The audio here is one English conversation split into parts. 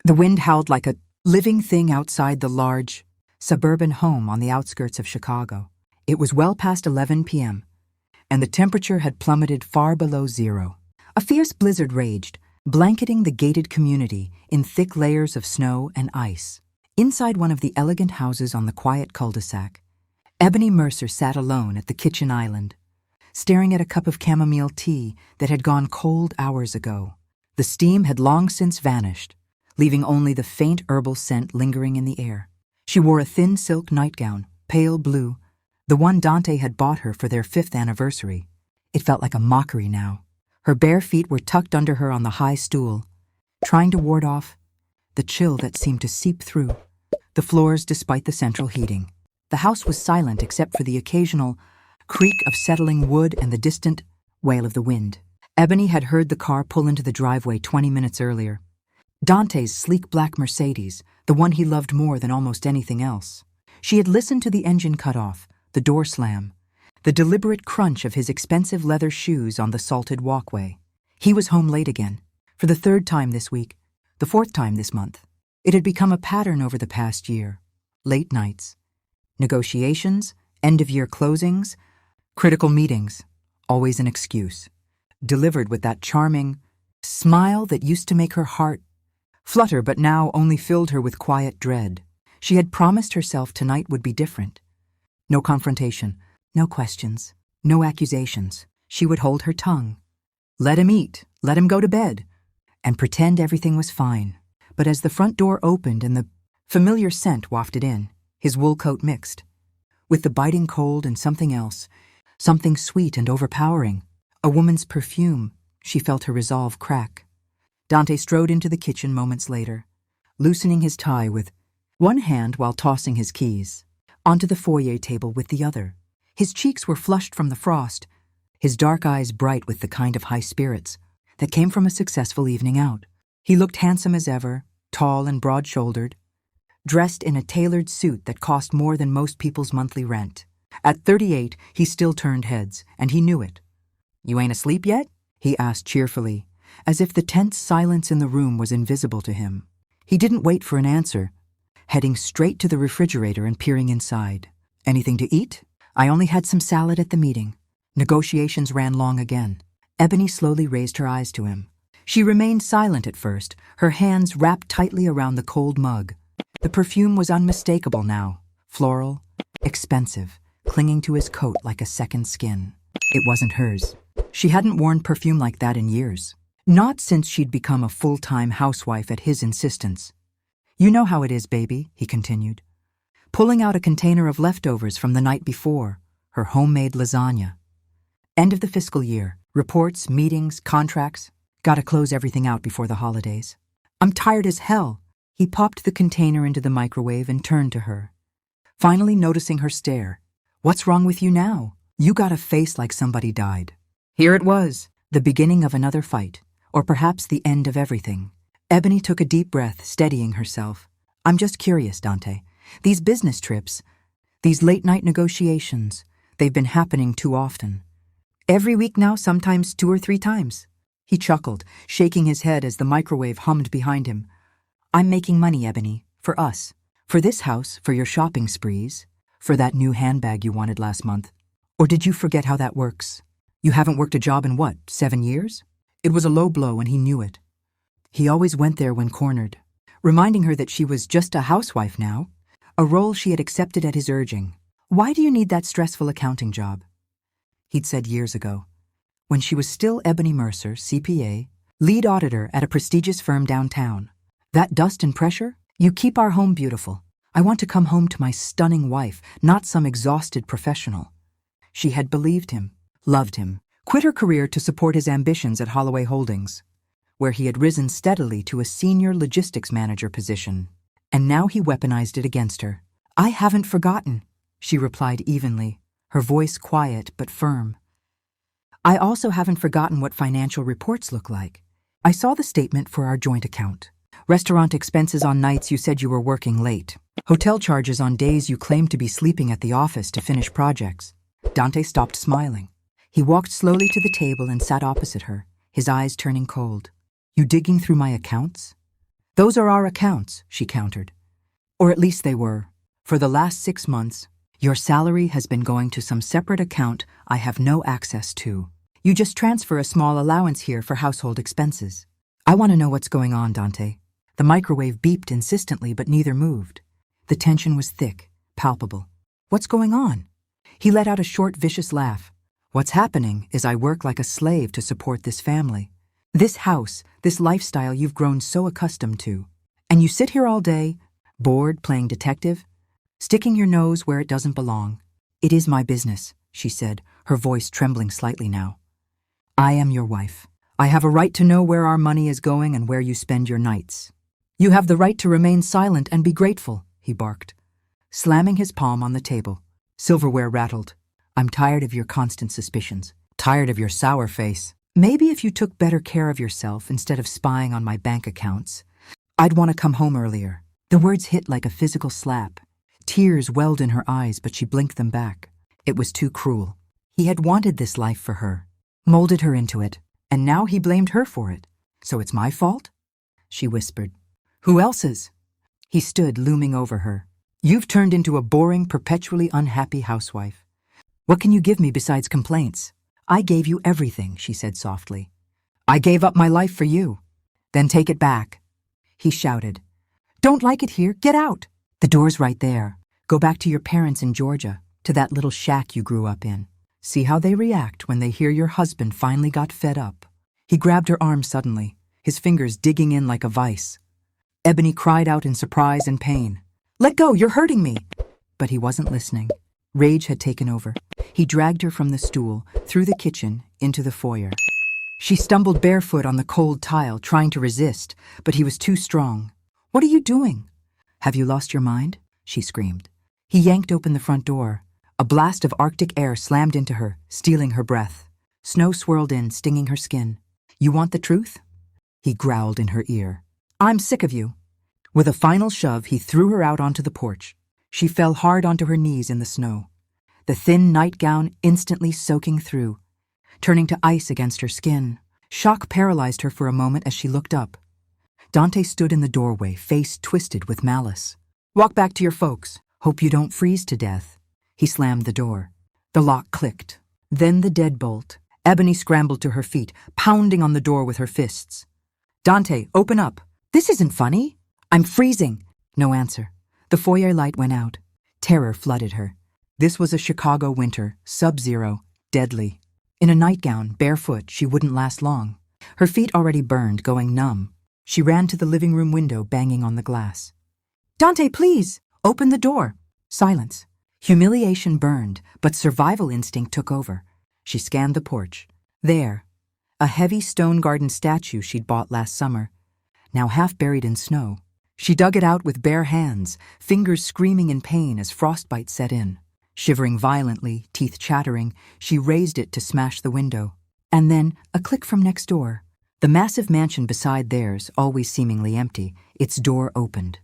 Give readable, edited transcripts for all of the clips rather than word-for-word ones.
The wind howled like a living thing outside the large, suburban home on the outskirts of Chicago. It was well past 11 p.m., and the temperature had plummeted far below zero. A fierce blizzard raged, blanketing the gated community in thick layers of snow and ice. Inside one of the elegant houses on the quiet cul-de-sac, Ebony Mercer sat alone at the kitchen island, staring at a cup of chamomile tea that had gone cold hours ago. The steam had long since vanished, leaving only the faint herbal scent lingering in the air. She wore a thin silk nightgown, pale blue, the one Dante had bought her for their 5th anniversary. It felt like a mockery now. Her bare feet were tucked under her on the high stool, trying to ward off the chill that seemed to seep through the floors despite the central heating. The house was silent except for the occasional creak of settling wood and the distant wail of the wind. Ebony had heard the car pull into the driveway 20 minutes earlier. Dante's sleek black Mercedes, the one he loved more than almost anything else. She had listened to the engine cut off, the door slam, the deliberate crunch of his expensive leather shoes on the salted walkway. He was home late again, for the 3rd time this week, the 4th time this month. It had become a pattern over the past year. Late nights, negotiations, end-of-year closings, critical meetings, always an excuse, delivered with that charming smile that used to make her heart flutter but now only filled her with quiet dread. She had promised herself tonight would be different. No confrontation, no questions, no accusations. She would hold her tongue. Let him eat, let him go to bed, and pretend everything was fine. But as the front door opened and the familiar scent wafted in, his wool coat mixed with the biting cold and something else, something sweet and overpowering, a woman's perfume, she felt her resolve crack. Dante strode into the kitchen moments later, loosening his tie with one hand while tossing his keys onto the foyer table with the other. His cheeks were flushed from the frost, his dark eyes bright with the kind of high spirits that came from a successful evening out. He looked handsome as ever, tall and broad-shouldered, dressed in a tailored suit that cost more than most people's monthly rent. At 38, he still turned heads, and he knew it. "You ain't asleep yet?" he asked cheerfully, as if the tense silence in the room was invisible to him. He didn't wait for an answer, heading straight to the refrigerator and peering inside. "Anything to eat?" "I only had some salad at the meeting." Negotiations ran long again. Ebony slowly raised her eyes to him. She remained silent at first, her hands wrapped tightly around the cold mug. The perfume was unmistakable now, floral, expensive, clinging to his coat like a second skin. It wasn't hers. She hadn't worn perfume like that in years. Not since she'd become a full-time housewife at his insistence. "You know how it is, baby," he continued, pulling out a container of leftovers from the night before, her homemade lasagna. End of the fiscal year, reports, meetings, contracts. Gotta close everything out before the holidays. "I'm tired as hell." He popped the container into the microwave and turned to her, finally noticing her stare. "What's wrong with you now? You got a face like somebody died." Here it was, the beginning of another fight, or perhaps the end of everything. Ebony took a deep breath, steadying herself. "I'm just curious, Dante. These business trips, these late-night negotiations, they've been happening too often. Every week now, sometimes 2 or 3 times. He chuckled, shaking his head as the microwave hummed behind him. "I'm making money, Ebony, for us. For this house, for your shopping sprees, for that new handbag you wanted last month. Or did you forget how that works? You haven't worked a job in what, 7 years?" It was a low blow and he knew it. He always went there when cornered, reminding her that she was just a housewife now, a role she had accepted at his urging. "Why do you need that stressful accounting job?" He'd said years ago, when she was still Ebony Mercer, CPA, lead auditor at a prestigious firm downtown. "That dust and pressure? You keep our home beautiful. I want to come home to my stunning wife, not some exhausted professional." She had believed him, loved him, quit her career to support his ambitions at Holloway Holdings, where he had risen steadily to a senior logistics manager position. And now he weaponized it against her. "I haven't forgotten," she replied evenly, her voice quiet but firm. "I also haven't forgotten what financial reports look like. I saw the statement for our joint account. Restaurant expenses on nights you said you were working late. Hotel charges on days you claimed to be sleeping at the office to finish projects." Dante stopped smiling. He walked slowly to the table and sat opposite her, his eyes turning cold. "You digging through my accounts?" Those are our accounts, she countered. Or at least they were. For the last 6 months, your salary has been going to some separate account I have no access to. You just transfer a small allowance here for household expenses. I want to know what's going on, Dante. The microwave beeped insistently, but neither moved. The tension was thick, palpable. What's going on? He let out a short, vicious laugh. What's happening is I work like a slave to support this family. This house, this lifestyle you've grown so accustomed to. And you sit here all day, bored, playing detective, sticking your nose where it doesn't belong. It is my business, she said, her voice trembling slightly now. I am your wife. I have a right to know where our money is going and where you spend your nights. You have the right to remain silent and be grateful, he barked, slamming his palm on the table. Silverware rattled. I'm tired of your constant suspicions. Tired of your sour face. Maybe if you took better care of yourself instead of spying on my bank accounts, I'd want to come home earlier. The words hit like a physical slap. Tears welled in her eyes, but she blinked them back. It was too cruel. He had wanted this life for her, molded her into it, and now he blamed her for it. So it's my fault? She whispered. Who else's? He stood looming over her. You've turned into a boring, perpetually unhappy housewife. What can you give me besides complaints? I gave you everything, she said softly. I gave up my life for you. Then take it back. He shouted. Don't like it here? Get out. The door's right there. Go back to your parents in Georgia, to that little shack you grew up in. See how they react when they hear your husband finally got fed up. He grabbed her arm suddenly, his fingers digging in like a vice. Ebony cried out in surprise and pain. Let go, you're hurting me. But he wasn't listening. Rage had taken over. He dragged her from the stool, through the kitchen, into the foyer. She stumbled barefoot on the cold tile, trying to resist, but he was too strong. What are you doing? Have you lost your mind? She screamed. He yanked open the front door. A blast of Arctic air slammed into her, stealing her breath. Snow swirled in, stinging her skin. You want the truth? He growled in her ear. I'm sick of you. With a final shove, he threw her out onto the porch. She fell hard onto her knees in the snow, the thin nightgown instantly soaking through, turning to ice against her skin. Shock paralyzed her for a moment as she looked up. Dante stood in the doorway, face twisted with malice. Walk back to your folks. Hope you don't freeze to death. He slammed the door. The lock clicked. Then the deadbolt. Ebony scrambled to her feet, pounding on the door with her fists. Dante, open up. This isn't funny. I'm freezing. No answer. The foyer light went out. Terror flooded her. This was a Chicago winter, sub-zero, deadly. In a nightgown, barefoot, she wouldn't last long. Her feet already burned, going numb. She ran to the living room window, banging on the glass. Dante, please! Open the door. Silence. Humiliation burned, but survival instinct took over. She scanned the porch. There, a heavy stone garden statue she'd bought last summer, now half buried in snow. She dug it out with bare hands, fingers screaming in pain as frostbite set in. Shivering violently, teeth chattering, she raised it to smash the window. And then, a click from next door. The massive mansion beside theirs, always seemingly empty, its door opened.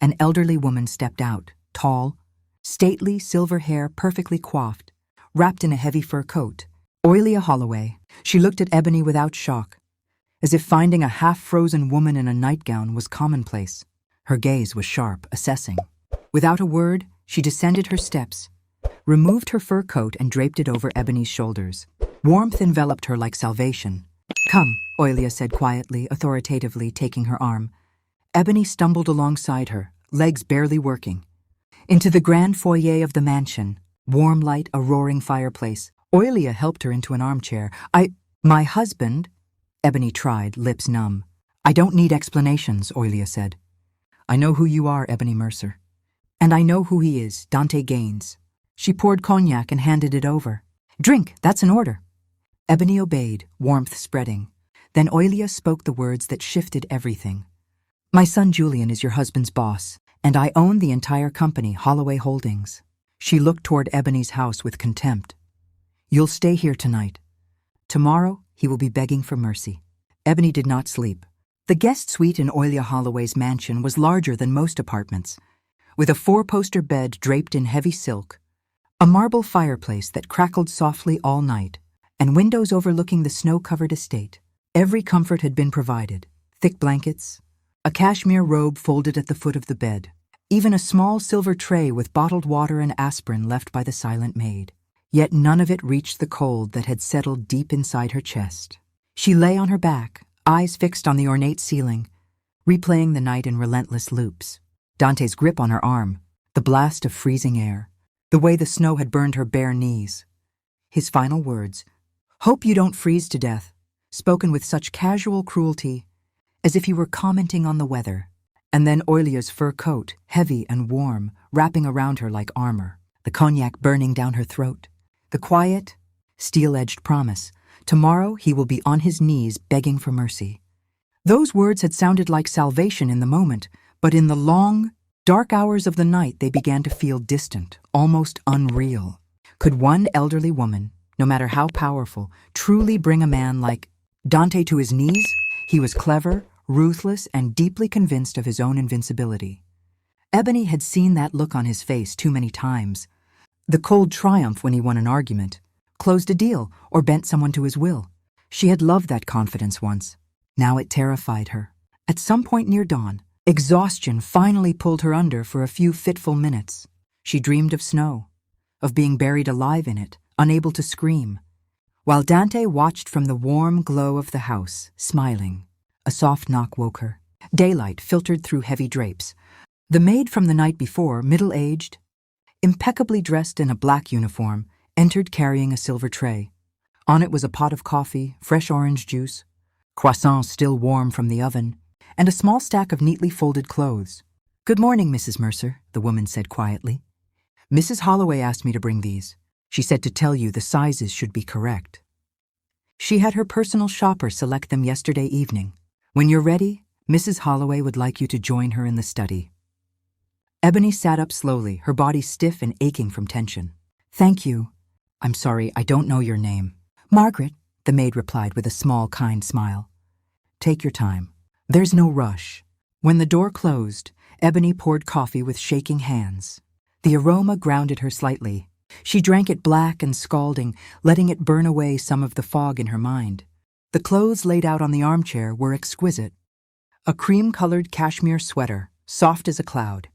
An elderly woman stepped out, tall, stately, silver hair perfectly coiffed, wrapped in a heavy fur coat. Oilia Holloway. She looked at Ebony without shock, as if finding a half-frozen woman in a nightgown was commonplace. Her gaze was sharp, assessing. Without a word, she descended her steps, removed her fur coat and draped it over Ebony's shoulders. Warmth enveloped her like salvation. Come, Oilia said quietly, authoritatively, taking her arm. Ebony stumbled alongside her, legs barely working. Into the grand foyer of the mansion, warm light, a roaring fireplace. Oilia helped her into an armchair. My husband, Ebony tried, lips numb. I don't need explanations, Oilia said. I know who you are, Ebony Mercer. And I know who he is, Dante Gaines. She poured cognac and handed it over. Drink, that's an order. Ebony obeyed, warmth spreading. Then Oilia spoke the words that shifted everything. My son Julian is your husband's boss, and I own the entire company, Holloway Holdings. She looked toward Ebony's house with contempt. You'll stay here tonight. Tomorrow, he will be begging for mercy. Ebony did not sleep. The guest suite in Oilia Holloway's mansion was larger than most apartments, with a 4-poster bed draped in heavy silk, a marble fireplace that crackled softly all night, and windows overlooking the snow-covered estate. Every comfort had been provided. Thick blankets, A cashmere robe folded at the foot of the bed. Even a small silver tray with bottled water and aspirin left by the silent maid. Yet none of it reached the cold that had settled deep inside her chest. She lay on her back, eyes fixed on the ornate ceiling, replaying the night in relentless loops. Dante's grip on her arm, the blast of freezing air, the way the snow had burned her bare knees. His final words, "Hope you don't freeze to death," spoken with such casual cruelty, as if he were commenting on the weather. And then Oilia's fur coat, heavy and warm, wrapping around her like armor, the cognac burning down her throat, the quiet, steel-edged promise, tomorrow he will be on his knees begging for mercy. Those words had sounded like salvation in the moment, but in the long, dark hours of the night they began to feel distant, almost unreal. Could one elderly woman, no matter how powerful, truly bring a man like Dante to his knees? He was clever, ruthless, and deeply convinced of his own invincibility. Ebony had seen that look on his face too many times. The cold triumph when he won an argument, closed a deal, or bent someone to his will. She had loved that confidence once. Now it terrified her. At some point near dawn, exhaustion finally pulled her under for a few fitful minutes. She dreamed of snow, of being buried alive in it, unable to scream, while Dante watched from the warm glow of the house, smiling. A soft knock woke her. Daylight filtered through heavy drapes. The maid from the night before, middle-aged, impeccably dressed in a black uniform, entered carrying a silver tray. On it was a pot of coffee, fresh orange juice, croissants still warm from the oven, and a small stack of neatly folded clothes. "Good morning, Mrs. Mercer," the woman said quietly. "Mrs. Holloway asked me to bring these. She said to tell you the sizes should be correct. She had her personal shopper select them yesterday evening. When you're ready, Mrs. Holloway would like you to join her in the study." Ebony sat up slowly, her body stiff and aching from tension. "Thank you. I'm sorry, I don't know your name." "Margaret," the maid replied with a small, kind smile. "Take your time. There's no rush." When the door closed, Ebony poured coffee with shaking hands. The aroma grounded her slightly. She drank it black and scalding, letting it burn away some of the fog in her mind. The clothes laid out on the armchair were exquisite. A cream-colored cashmere sweater, soft as a cloud,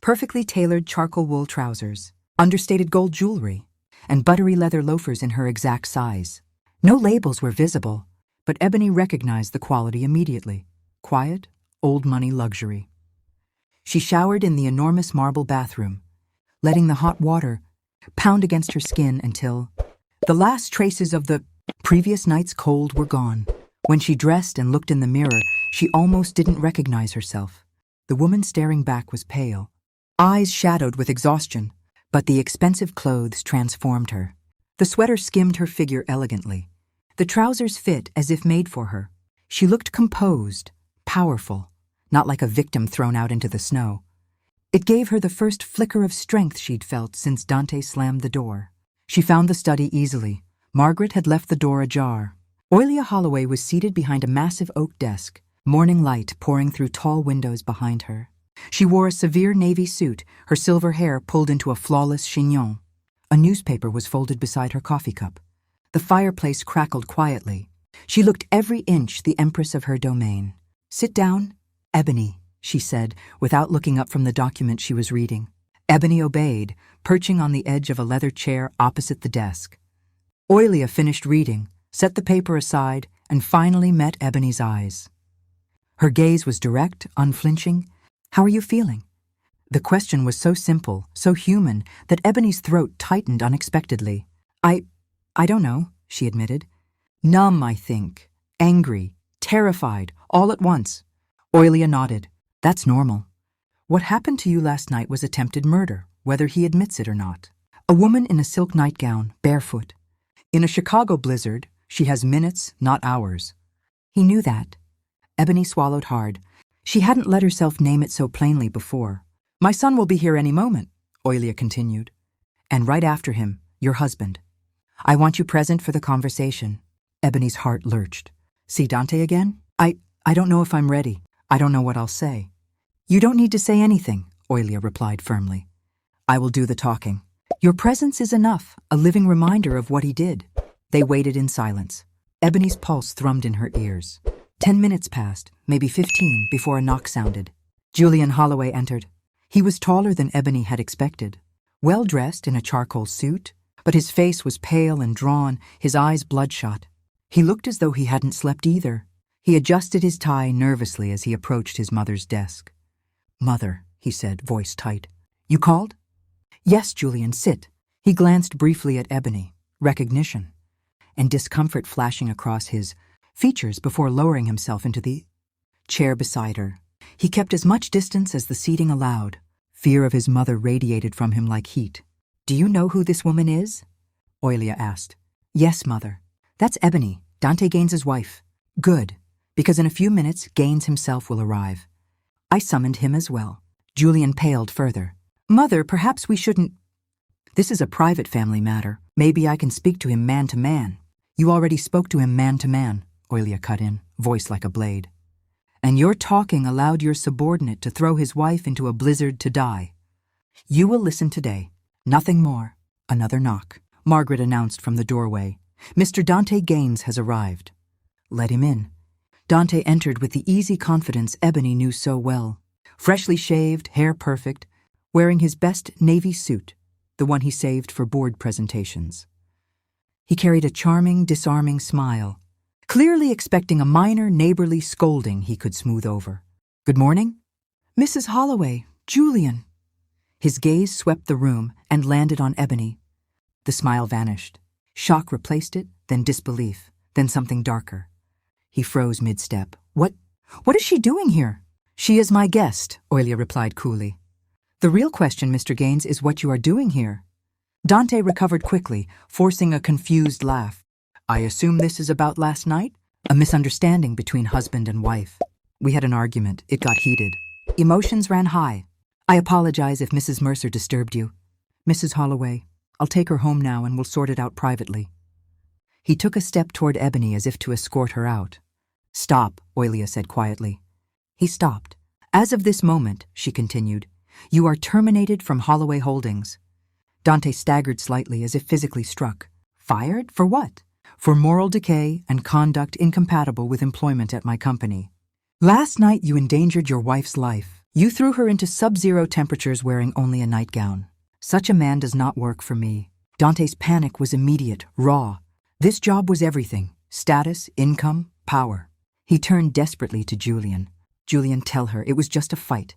perfectly tailored charcoal wool trousers, understated gold jewelry, and buttery leather loafers in her exact size. No labels were visible, but Ebony recognized the quality immediately. Quiet, old-money luxury. She showered in the enormous marble bathroom, letting the hot water pound against her skin until the last traces of the previous night's cold were gone. When she dressed and looked in the mirror, she almost didn't recognize herself. The woman staring back was pale, eyes shadowed with exhaustion, but the expensive clothes transformed her. The sweater skimmed her figure elegantly. The trousers fit as if made for her. She looked composed, powerful, not like a victim thrown out into the snow. It gave her the first flicker of strength she'd felt since Dante slammed the door. She found the study easily. Margaret had left the door ajar. Oilia Holloway was seated behind a massive oak desk, morning light pouring through tall windows behind her. She wore a severe navy suit, her silver hair pulled into a flawless chignon. A newspaper was folded beside her coffee cup. The fireplace crackled quietly. She looked every inch the empress of her domain. "Sit down, Ebony," she said, without looking up from the document she was reading. Ebony obeyed, perching on the edge of a leather chair opposite the desk. Oilia finished reading, set the paper aside, and finally met Ebony's eyes. Her gaze was direct, unflinching. "How are you feeling?" The question was so simple, so human, that Ebony's throat tightened unexpectedly. I don't know," she admitted. "Numb, I think. Angry, terrified, all at once." Oilia nodded. "That's normal. What happened to you last night was attempted murder, whether he admits it or not. A woman in a silk nightgown, barefoot. In a Chicago blizzard, she has minutes, not hours." He knew that. Ebony swallowed hard. She hadn't let herself name it so plainly before. "My son will be here any moment," Oilia continued. "And right after him, your husband. I want you present for the conversation." Ebony's heart lurched. "See Dante again? I don't know if I'm ready. I don't know what I'll say." "You don't need to say anything," Oilia replied firmly. "I will do the talking. Your presence is enough, a living reminder of what he did." They waited in silence. Ebony's pulse thrummed in her ears. 10 minutes passed, maybe 15, before a knock sounded. Julian Holloway entered. He was taller than Ebony had expected, well-dressed in a charcoal suit, but his face was pale and drawn, his eyes bloodshot. He looked as though he hadn't slept either. He adjusted his tie nervously as he approached his mother's desk. "Mother," he said, voice tight. "You called?" "Yes, Julian, sit." He glanced briefly at Ebony, recognition, and discomfort flashing across his features before lowering himself into the chair beside her. He kept as much distance as the seating allowed. Fear of his mother radiated from him like heat. "Do you know who this woman is?" Oilia asked. "Yes, Mother. That's Ebony, Dante Gaines's wife." "Good, because in a few minutes Gaines himself will arrive." "I summoned him as well." Julian paled further. "Mother, perhaps we shouldn't—" "This is a private family matter. Maybe I can speak to him man to man." "You already spoke to him man to man," Oilia cut in, voice like a blade. "And your talking allowed your subordinate to throw his wife into a blizzard to die. You will listen today. Nothing more." Another knock. Margaret announced from the doorway. "Mr. Dante Gaines has arrived." "Let him in." Dante entered with the easy confidence Ebony knew so well. Freshly shaved, hair perfect, wearing his best navy suit, the one he saved for board presentations. He carried a charming, disarming smile, clearly expecting a minor, neighborly scolding he could smooth over. "Good morning?" "Mrs. Holloway, Julian." His gaze swept the room and landed on Ebony. The smile vanished. Shock replaced it, then disbelief, then something darker. He froze mid-step. What is she doing here?" "She is my guest," Oilia replied coolly. "The real question, Mr. Gaines, is what you are doing here." Dante recovered quickly, forcing a confused laugh. "I assume this is about last night? A misunderstanding between husband and wife. We had an argument. It got heated. Emotions ran high. I apologize if Mrs. Mercer disturbed you. Mrs. Holloway, I'll take her home now and we'll sort it out privately." He took a step toward Ebony as if to escort her out. "Stop," Oilia said quietly. He stopped. "As of this moment," she continued, "you are terminated from Holloway Holdings." Dante staggered slightly as if physically struck. "Fired? For what?" "For moral decay and conduct incompatible with employment at my company. Last night you endangered your wife's life. You threw her into sub-zero temperatures wearing only a nightgown. Such a man does not work for me." Dante's panic was immediate, raw. This job was everything: status, income, power. He turned desperately to Julian. "Julian, tell her it was just a fight.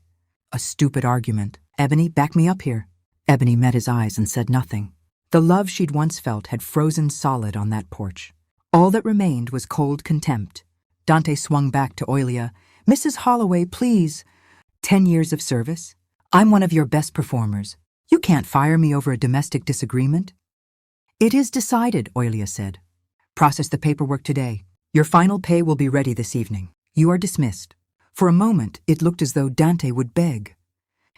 A stupid argument. Ebony, back me up here." Ebony met his eyes and said nothing. The love she'd once felt had frozen solid on that porch. All that remained was cold contempt. Dante swung back to Oilia. "Mrs. Holloway, please. 10 years of service. I'm one of your best performers. You can't fire me over a domestic disagreement." "It is decided," Oilia said. "Process the paperwork today. Your final pay will be ready this evening. You are dismissed." For a moment, it looked as though Dante would beg.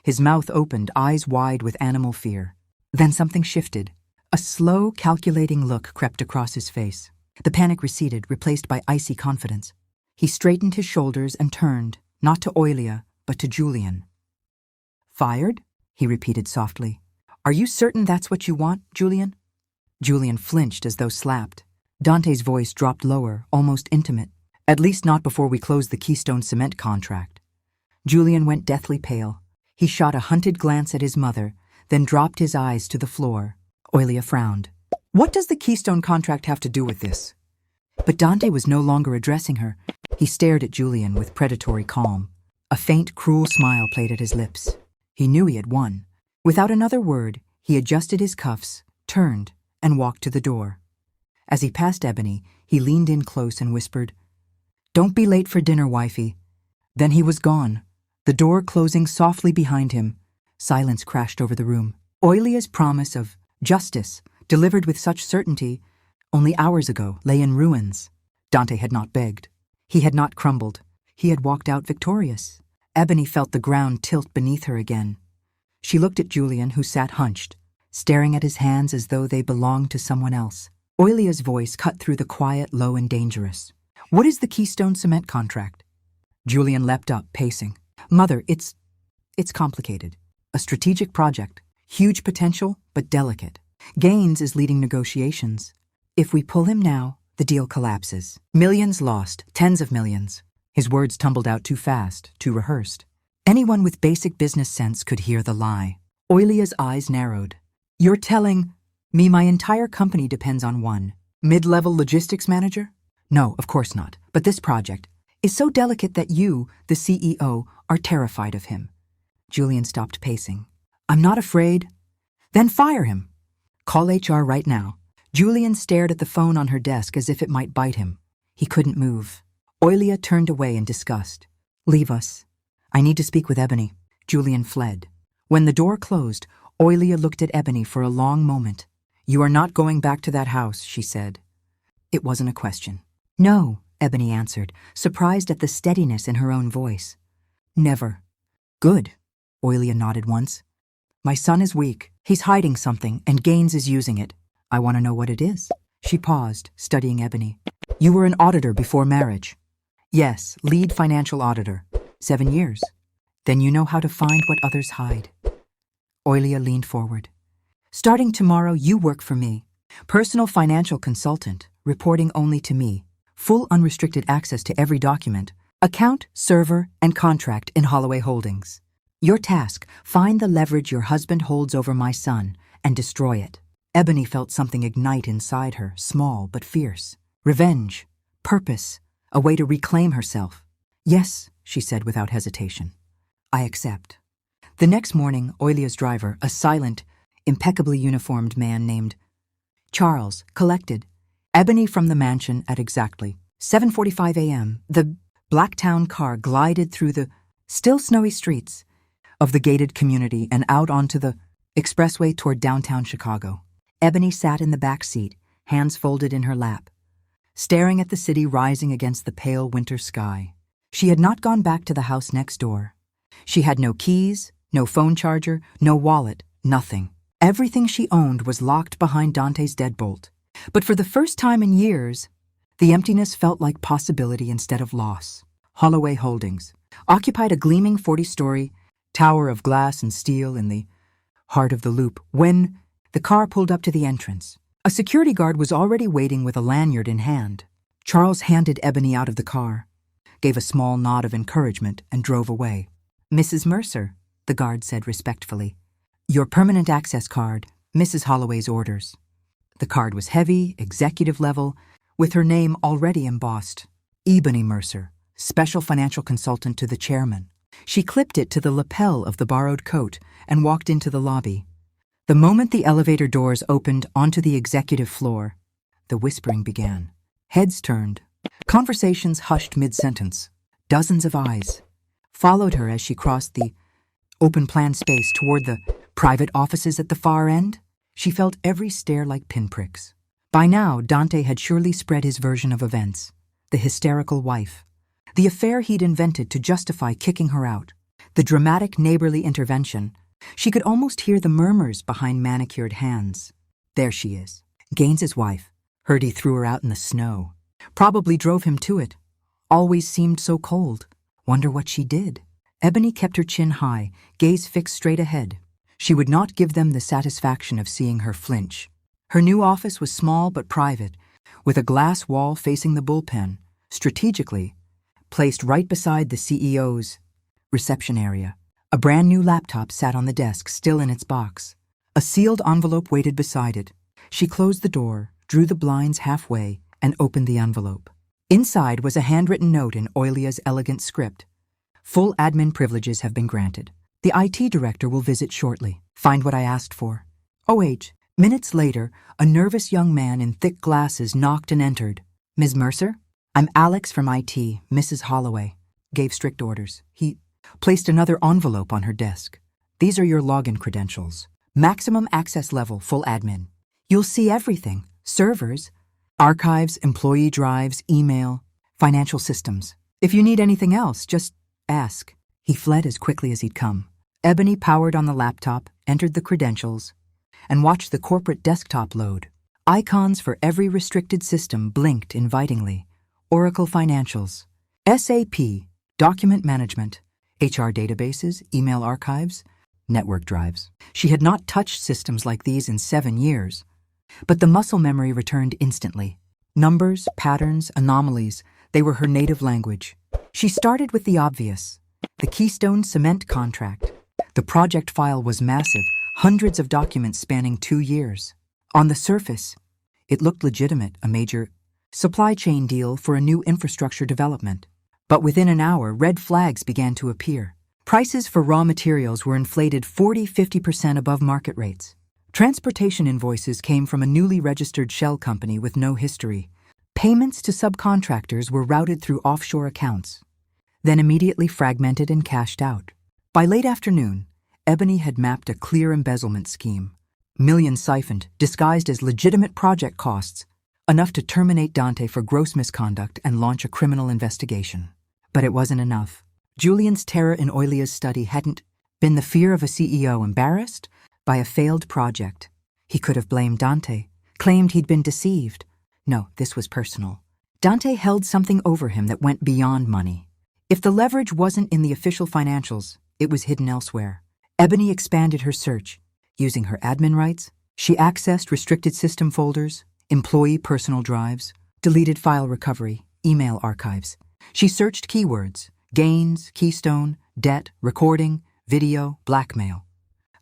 His mouth opened, eyes wide with animal fear. Then something shifted. A slow, calculating look crept across his face. The panic receded, replaced by icy confidence. He straightened his shoulders and turned, not to Oilia, but to Julian. "Fired?" he repeated softly. "Are you certain that's what you want, Julian?" Julian flinched as though slapped. Dante's voice dropped lower, almost intimate. "At least not before we close the Keystone Cement contract." Julian went deathly pale. He shot a hunted glance at his mother, then dropped his eyes to the floor. Oilia frowned. "What does the Keystone contract have to do with this?" But Dante was no longer addressing her. He stared at Julian with predatory calm. A faint, cruel smile played at his lips. He knew he had won. Without another word, he adjusted his cuffs, turned, and walked to the door. As he passed Ebony, he leaned in close and whispered, "Don't be late for dinner, wifey." Then he was gone, the door closing softly behind him. Silence crashed over the room. Oilia's promise of justice, delivered with such certainty, only hours ago lay in ruins. Dante had not begged. He had not crumbled. He had walked out victorious. Ebony felt the ground tilt beneath her again. She looked at Julian, who sat hunched, staring at his hands as though they belonged to someone else. Oilia's voice cut through the quiet, low and dangerous. "What is the Keystone Cement contract?" Julian leapt up, pacing. "Mother, it's complicated. A strategic project. Huge potential, but delicate. Gaines is leading negotiations. If we pull him now, The deal collapses. Millions lost, tens of millions. His words tumbled out too fast, too rehearsed. Anyone with basic business sense could hear the lie. Oilia's eyes narrowed. You're telling me my entire company depends on one mid-level logistics manager? No, of course not. But this project is so delicate that you, the CEO, are terrified of him. Julian stopped pacing. I'm not afraid. Then fire him. Call HR right now. Julian stared at the phone on her desk as if it might bite him. He couldn't move. Oilia turned away in disgust. Leave us. I need to speak with Ebony. Julian fled. When the door closed, Oilia looked at Ebony for a long moment. You are not going back to that house, she said. It wasn't a question. No, Ebony answered, surprised at the steadiness in her own voice. Never. Good. Oilia nodded once. My son is weak. He's hiding something, and Gaines is using it. I want to know what it is. She paused, studying Ebony. You were an auditor before marriage. Yes, lead financial auditor. 7 years. Then you know how to find what others hide. Oilia leaned forward. Starting tomorrow, you work for me. Personal financial consultant, reporting only to me. Full unrestricted access to every document. Account, server, and contract in Holloway Holdings. Your task, find the leverage your husband holds over my son and destroy it. Ebony felt something ignite inside her, small but fierce. Revenge, purpose, a way to reclaim herself. Yes, she said without hesitation. I accept. The next morning, Oilia's driver, a silent, impeccably uniformed man named Charles, collected Ebony from the mansion at exactly 7:45 a.m. The Blacktown car glided through the still snowy streets of the gated community and out onto the expressway toward downtown Chicago. Ebony sat in the back seat, hands folded in her lap, staring at the city rising against the pale winter sky. She had not gone back to the house next door. She had no keys, no phone charger, no wallet, nothing. Everything she owned was locked behind Dante's deadbolt. But for the first time in years, the emptiness felt like possibility instead of loss. Holloway Holdings occupied a gleaming 40-story tower of glass and steel in the heart of the loop when the car pulled up to the entrance. A security guard was already waiting with a lanyard in hand. Charles handed Ebony out of the car, gave a small nod of encouragement, and drove away. Mrs. Mercer, the guard said respectfully. Your permanent access card, Mrs. Holloway's orders. The card was heavy, executive level, with her name already embossed. Ebony Mercer, special financial consultant to the chairman. She clipped it to the lapel of the borrowed coat and walked into the lobby. The moment the elevator doors opened onto the executive floor, the whispering began. Heads turned. Conversations hushed mid-sentence. Dozens of eyes followed her as she crossed the open-plan space toward the private offices at the far end. She felt every stare like pinpricks. By now, Dante had surely spread his version of events. The hysterical wife. The affair he'd invented to justify kicking her out. The dramatic neighborly intervention. She could almost hear the murmurs behind manicured hands. There she is. Gaines's wife. Heard he threw her out in the snow. Probably drove him to it. Always seemed so cold. Wonder what she did. Ebony kept her chin high, gaze fixed straight ahead. She would not give them the satisfaction of seeing her flinch. Her new office was small but private, with a glass wall facing the bullpen, strategically placed right beside the CEO's reception area. A brand new laptop sat on the desk, still in its box. A sealed envelope waited beside it. She closed the door, drew the blinds halfway, and opened the envelope. Inside was a handwritten note in Oilia's elegant script. Full admin privileges have been granted. The IT director will visit shortly. Find what I asked for. OH. Minutes later, a nervous young man in thick glasses knocked and entered. Ms. Mercer? I'm Alex from IT, Mrs. Holloway. Gave strict orders. He placed another envelope on her desk. These are your login credentials. Maximum access level, full admin. You'll see everything. Servers, archives, employee drives, email, financial systems. If you need anything else, just ask. He fled as quickly as he'd come. Ebony powered on the laptop, entered the credentials, and watched the corporate desktop load. Icons for every restricted system blinked invitingly. Oracle Financials, SAP, Document Management, HR databases, email archives, network drives. She had not touched systems like these in 7 years, but the muscle memory returned instantly. Numbers, patterns, anomalies, they were her native language. She started with the obvious. The Keystone Cement contract. The project file was massive, hundreds of documents spanning 2 years. On the surface, it looked legitimate, a major supply chain deal for a new infrastructure development. But within an hour, red flags began to appear. Prices for raw materials were inflated 40–50% above market rates. Transportation invoices came from a newly registered shell company with no history. Payments to subcontractors were routed through offshore accounts, then immediately fragmented and cashed out. By late afternoon, Ebony had mapped a clear embezzlement scheme. Millions siphoned, disguised as legitimate project costs, enough to terminate Dante for gross misconduct and launch a criminal investigation. But it wasn't enough. Julian's terror in Oilia's study hadn't been the fear of a CEO embarrassed by a failed project. He could have blamed Dante, claimed he'd been deceived. No, this was personal. Dante held something over him that went beyond money. If the leverage wasn't in the official financials, it was hidden elsewhere. Ebony expanded her search. Using her admin rights, she accessed restricted system folders, employee personal drives, deleted file recovery, email archives. She searched keywords: gains, Keystone, debt, recording, video, blackmail.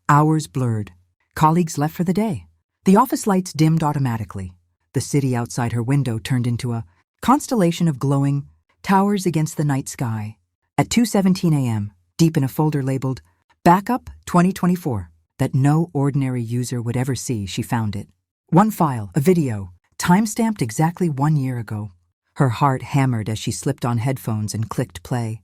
Hours blurred. Colleagues left for the day. The office lights dimmed automatically. The city outside her window turned into a constellation of glowing towers against the night sky. At 2:17 a.m., deep in a folder labeled Backup 2024, that no ordinary user would ever see, she found it. One file, a video, time-stamped exactly 1 year ago. Her heart hammered as she slipped on headphones and clicked play.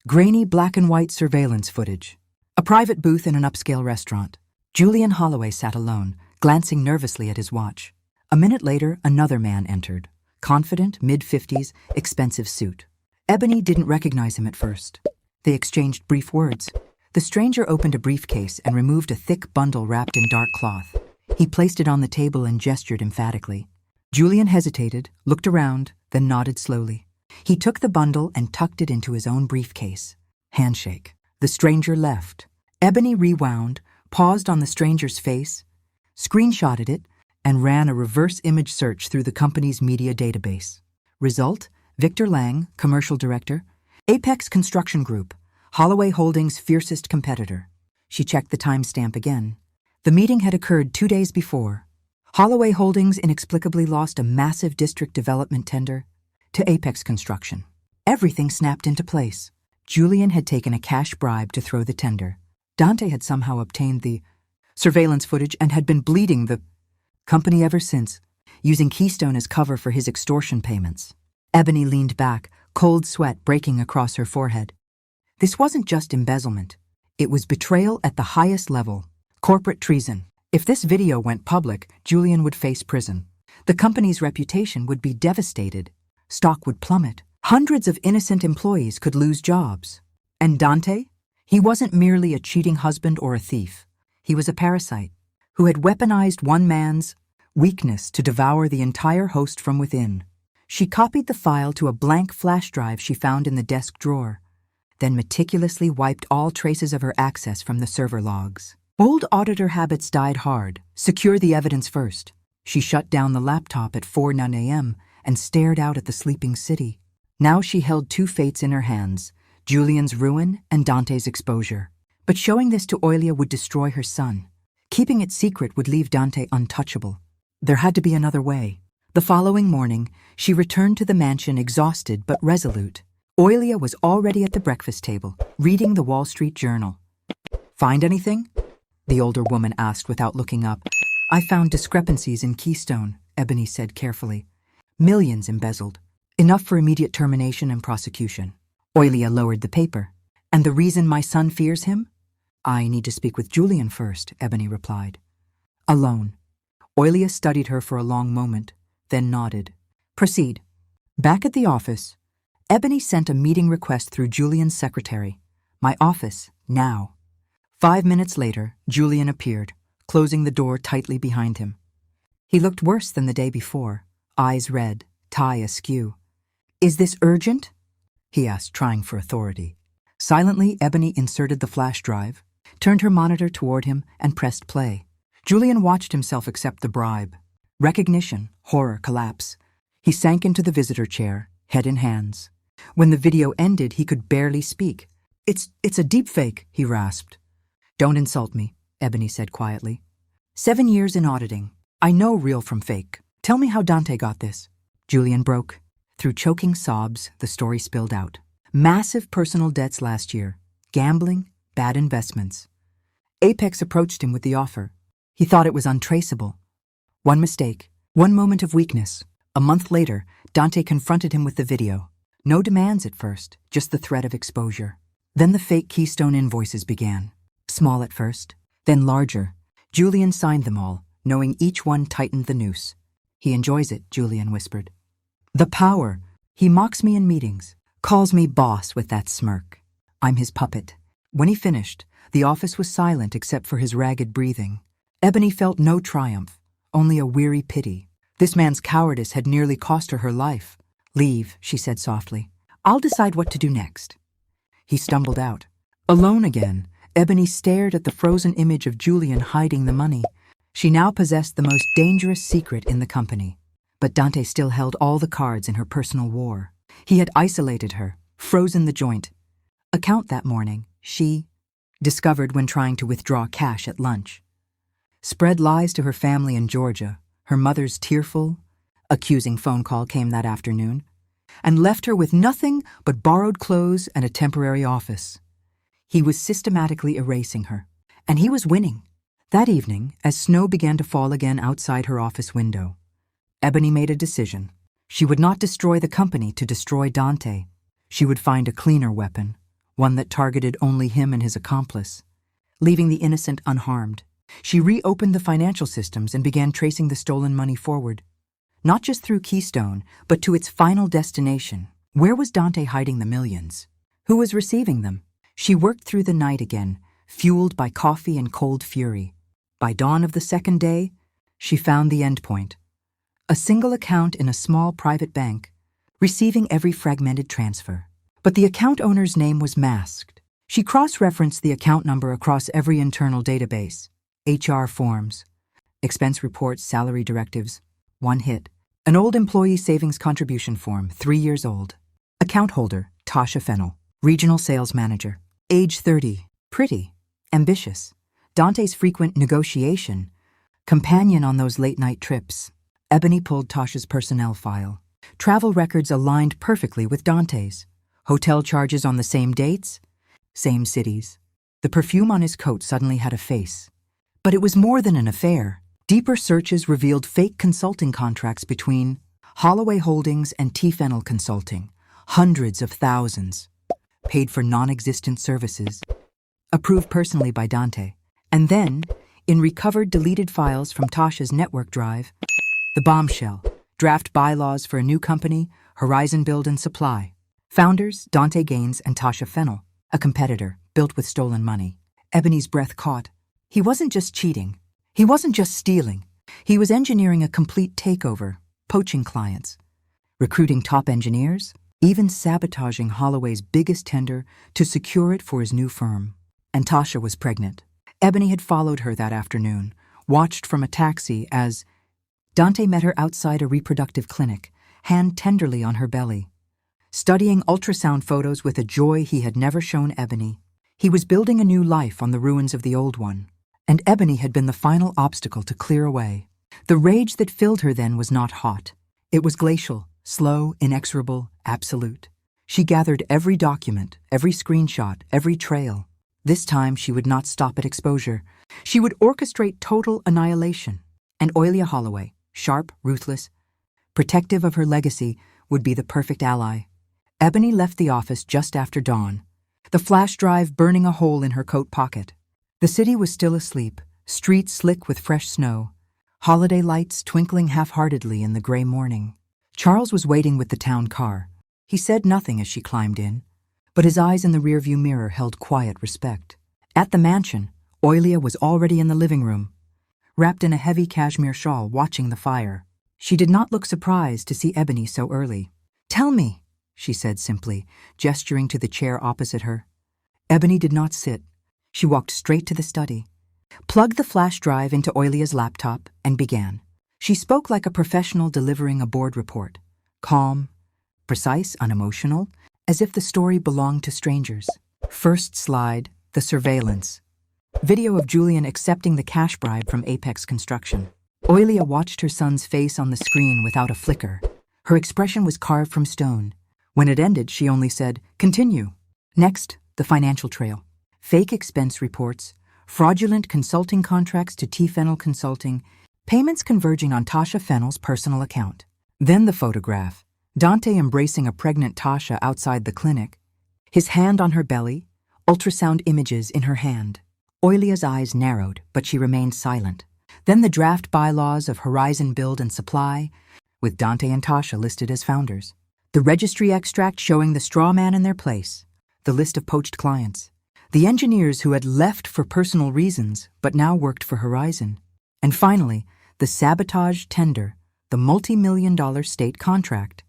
Grainy black and white surveillance footage. A private booth in an upscale restaurant. Julian Holloway sat alone, glancing nervously at his watch. A minute later, another man entered. Confident, mid-50s, expensive suit. Ebony didn't recognize him at first. They exchanged brief words. The stranger opened a briefcase and removed a thick bundle wrapped in dark cloth. He placed it on the table and gestured emphatically. Julian hesitated, looked around, then nodded slowly. He took the bundle and tucked it into his own briefcase. Handshake. The stranger left. Ebony rewound, paused on the stranger's face, screenshotted it, and ran a reverse image search through the company's media database. Result: Victor Lang, commercial director, Apex Construction Group, Holloway Holdings' fiercest competitor. She checked the timestamp again. The meeting had occurred 2 days before. Holloway Holdings inexplicably lost a massive district development tender to Apex Construction. Everything snapped into place. Julian had taken a cash bribe to throw the tender. Dante had somehow obtained the surveillance footage and had been bleeding the company ever since, using Keystone as cover for his extortion payments. Ebony leaned back, cold sweat breaking across her forehead. This wasn't just embezzlement. It was betrayal at the highest level. Corporate treason. If this video went public, Julian would face prison. The company's reputation would be devastated. Stock would plummet. Hundreds of innocent employees could lose jobs. And Dante? He wasn't merely a cheating husband or a thief. He was a parasite who had weaponized one man's weakness to devour the entire host from within. She copied the file to a blank flash drive she found in the desk drawer, then meticulously wiped all traces of her access from the server logs. Old auditor habits died hard. Secure the evidence first. She shut down the laptop at 4:09 a.m. and stared out at the sleeping city. Now she held two fates in her hands, Julian's ruin and Dante's exposure. But showing this to Oilia would destroy her son. Keeping it secret would leave Dante untouchable. There had to be another way. The following morning, she returned to the mansion exhausted but resolute. Oilia was already at the breakfast table, reading the Wall Street Journal. "Find anything?" the older woman asked without looking up. "I found discrepancies in Keystone," Ebony said carefully. "Millions embezzled. Enough for immediate termination and prosecution." Oilia lowered the paper. "And the reason my son fears him?" "I need to speak with Julian first," Ebony replied. "Alone." Oilia studied her for a long moment, then nodded. "Proceed." Back at the office, Ebony sent a meeting request through Julian's secretary. "My office, now." 5 minutes later, Julian appeared, closing the door tightly behind him. He looked worse than the day before, eyes red, tie askew. "Is this urgent?" he asked, trying for authority. Silently, Ebony inserted the flash drive, turned her monitor toward him, and pressed play. Julian watched himself accept the bribe. Recognition, horror, collapse. He sank into the visitor chair, head in hands. When the video ended, he could barely speak. It's a deepfake, he rasped. Don't insult me, Ebony said quietly. 7 years in auditing. I know real from fake. Tell me how Dante got this. Julian broke. Through choking sobs, the story spilled out. Massive personal debts last year. Gambling, bad investments. Apex approached him with the offer. He thought it was untraceable. One mistake, one moment of weakness. A month later, Dante confronted him with the video. No demands at first, just the threat of exposure. Then the fake Keystone invoices began. Small at first, then larger. Julian signed them all, knowing each one tightened the noose. He enjoys it, Julian whispered. The power. He mocks me in meetings, calls me boss with that smirk. I'm his puppet. When he finished, the office was silent except for his ragged breathing. Ebony felt no triumph, only a weary pity. This man's cowardice had nearly cost her life. Leave, she said softly. I'll decide what to do next. He stumbled out. Alone again, Ebony stared at the frozen image of Julian hiding the money. She now possessed the most dangerous secret in the company. But Dante still held all the cards in her personal war. He had isolated her, frozen the joint. Account that morning, she discovered when trying to withdraw cash at lunch. Spread lies to her family in Georgia. Her mother's tearful, accusing phone call came that afternoon, and left her with nothing but borrowed clothes and a temporary office. He was systematically erasing her, and he was winning. That evening, as snow began to fall again outside her office window, Ebony made a decision. She would not destroy the company to destroy Dante. She would find a cleaner weapon, one that targeted only him and his accomplice, leaving the innocent unharmed. She reopened the financial systems and began tracing the stolen money forward. Not just through Keystone, but to its final destination. Where was Dante hiding the millions? Who was receiving them? She worked through the night again, fueled by coffee and cold fury. By dawn of the second day, she found the endpoint. A single account in a small private bank, receiving every fragmented transfer. But the account owner's name was masked. She cross-referenced the account number across every internal database. HR forms, expense reports, salary directives. One hit. An old employee savings contribution form, 3 years old. Account holder, Tasha Fennell. Regional sales manager. Age 30. Pretty. Ambitious. Dante's frequent negotiation. Companion on those late-night trips. Ebony pulled Tasha's personnel file. Travel records aligned perfectly with Dante's. Hotel charges on the same dates, same cities. The perfume on his coat suddenly had a face. But it was more than an affair. Deeper searches revealed fake consulting contracts between Holloway Holdings and T. Fennell Consulting. Hundreds of thousands. Paid for non-existent services. Approved personally by Dante. And then, in recovered deleted files from Tasha's network drive, the bombshell. Draft bylaws for a new company, Horizon Build and Supply. Founders, Dante Gaines and Tasha Fennell. A competitor, built with stolen money. Ebony's breath caught. He wasn't just cheating. He wasn't just stealing. He was engineering a complete takeover, poaching clients, recruiting top engineers, even sabotaging Holloway's biggest tender to secure it for his new firm. And Tasha was pregnant. Ebony had followed her that afternoon, watched from a taxi as Dante met her outside a reproductive clinic, hand tenderly on her belly, studying ultrasound photos with a joy he had never shown Ebony. He was building a new life on the ruins of the old one, and Ebony had been the final obstacle to clear away. The rage that filled her then was not hot. It was glacial, slow, inexorable, absolute. She gathered every document, every screenshot, every trail. This time she would not stop at exposure. She would orchestrate total annihilation. And Oilia Holloway, sharp, ruthless, protective of her legacy, would be the perfect ally. Ebony left the office just after dawn, the flash drive burning a hole in her coat pocket. The city was still asleep, streets slick with fresh snow, holiday lights twinkling half-heartedly in the gray morning. Charles was waiting with the town car. He said nothing as she climbed in, but his eyes in the rearview mirror held quiet respect. At the mansion, Oilia was already in the living room, wrapped in a heavy cashmere shawl, watching the fire. She did not look surprised to see Ebony so early. "Tell me," she said simply, gesturing to the chair opposite her. Ebony did not sit. She walked straight to the study, plugged the flash drive into Oilia's laptop, and began. She spoke like a professional delivering a board report. calm, precise, unemotional, as if the story belonged to strangers. First slide, the surveillance. Video of Julian accepting the cash bribe from Apex Construction. Oilia watched her son's face on the screen without a flicker. Her expression was carved from stone. When it ended, she only said, "Continue." Next, the financial trail. Fake expense reports, fraudulent consulting contracts to T-Fennel Consulting, payments converging on Tasha Fennel's personal account. Then the photograph. Dante embracing a pregnant Tasha outside the clinic, his hand on her belly, ultrasound images in her hand. Oilia's eyes narrowed, but she remained silent. Then the draft bylaws of Horizon Build and Supply, with Dante and Tasha listed as founders. The registry extract showing the straw man in their place. The list of poached clients. The engineers who had left for personal reasons, but now worked for Horizon. And finally, the sabotage tender, the multi-million-dollar state contract.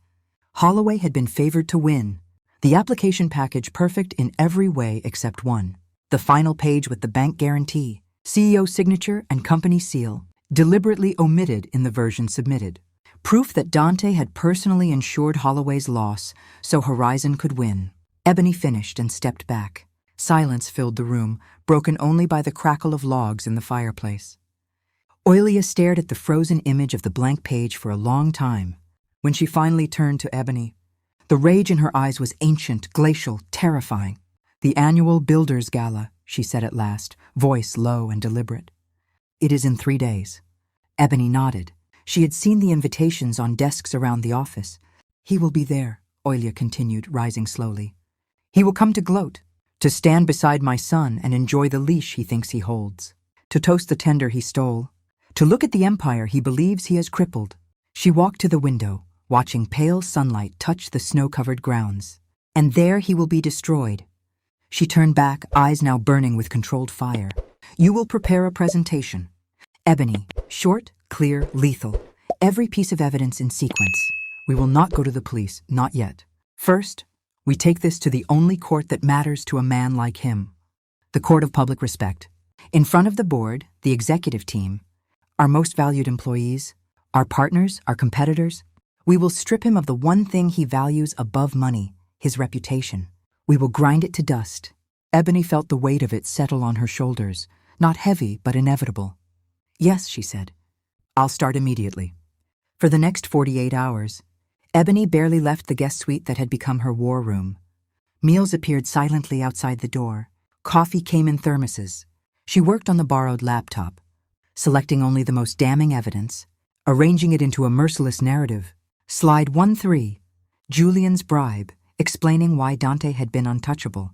Holloway had been favored to win. The application package perfect in every way except one. The final page with the bank guarantee, CEO signature and company seal, deliberately omitted in the version submitted. Proof that Dante had personally insured Holloway's loss so Horizon could win. Ebony finished and stepped back. Silence filled the room, broken only by the crackle of logs in the fireplace. Oilia stared at the frozen image of the blank page for a long time. When she finally turned to Ebony, the rage in her eyes was ancient, glacial, terrifying. "The annual Builders Gala," she said at last, voice low and deliberate. "It is in 3 days." Ebony nodded. She had seen the invitations on desks around the office. "He will be there," Oilia continued, rising slowly. "He will come to gloat, to stand beside my son and enjoy the leash he thinks he holds, to toast the tender he stole, to look at the empire he believes he has crippled." She walked to the window, watching pale sunlight touch the snow-covered grounds. "And there he will be destroyed." She turned back, eyes now burning with controlled fire. "You will prepare a presentation. Ebony, short, clear, lethal. Every piece of evidence in sequence. We will not go to the police, not yet. First, we take this to the only court that matters to a man like him. The court of public respect. In front of the board, the executive team, our most valued employees, our partners, our competitors. We will strip him of the one thing he values above money, his reputation. We will grind it to dust." Ebony felt the weight of it settle on her shoulders, not heavy but inevitable. "Yes," she said. "I'll start immediately." For the next 48 hours, Ebony barely left the guest suite that had become her war room. Meals appeared silently outside the door. Coffee came in thermoses. She worked on the borrowed laptop, selecting only the most damning evidence, arranging it into a merciless narrative. Slide 13, Julian's bribe, explaining why Dante had been untouchable.